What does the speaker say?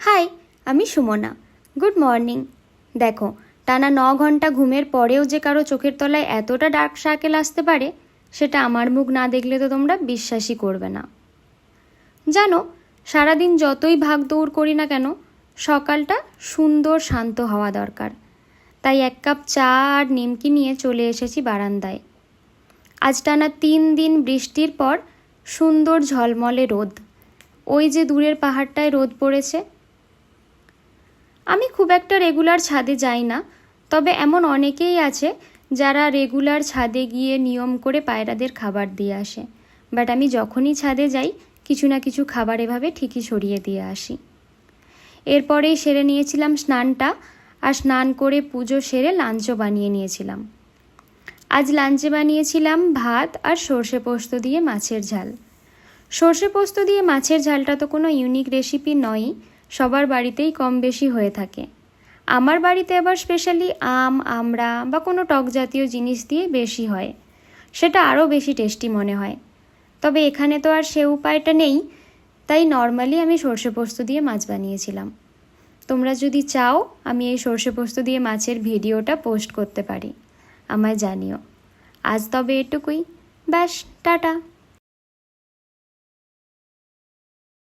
High, আমি Sumana. Good morning. দেখো, টানা 9 ঘন্টা ঘুমের পরেও যে কারো চোখের তলায় এতটা ডার্ক সার্কেল আসতে পারে, সেটা আমার মুখ না দেখলে তো তোমরা বিশ্বাসই করবে না। জানো, সারাদিন যতই ভাগ দৌড় করি না কেন, সকালটা সুন্দর শান্ত হওয়া দরকার। তাই 1 কাপ চা আর নিমকি নিয়ে চলে এসেছি বারান্দায়। আজ টানা 3 দিন বৃষ্টির পর সুন্দর ঝলমলে রোদ। ওই যে দূরের পাহাড়টায় রোদ পড়েছে। আমি খুব একটা রেগুলার ছাদে যাই না, তবে এমন অনেকেই আছে যারা রেগুলার ছাদে গিয়ে নিয়ম করে পায়রাদের খাবার দিয়ে আসে। বাট আমি যখনই ছাদে যাই কিছু না কিছু খাবার এভাবে ঠিকই সরিয়ে দিয়ে আসি। এরপরেই সেরে নিয়েছিলাম স্নানটা, আর স্নান করে পুজো সেরে লাঞ্চও বানিয়ে নিয়েছিলাম। আজ লাঞ্চে বানিয়েছিলাম ভাত আর সর্ষে পোস্ত দিয়ে মাছের ঝাল। সর্ষে পোস্ত দিয়ে মাছের ঝালটা তো কোনো ইউনিক রেসিপি নয়ই, সবার বাড়িতেই কম বেশি হয়ে থাকে। আমার বাড়িতে আবার স্পেশালি আম, আমড়া বা কোনো টক জাতীয় জিনিস দিয়ে বেশি হয়, সেটা আরও বেশি টেস্টি মনে হয়। তবে এখানে তো আর সে উপায়টা নেই, তাই নর্মালি আমি সর্ষে পোস্ত দিয়ে মাছ বানিয়েছিলাম। তোমরা যদি চাও আমি এই সর্ষে পোস্ত দিয়ে মাছের ভিডিওটা পোস্ট করতে পারি, আমায় জানিও। আজ তবে এটুকুই। ব্যাস, টাটা।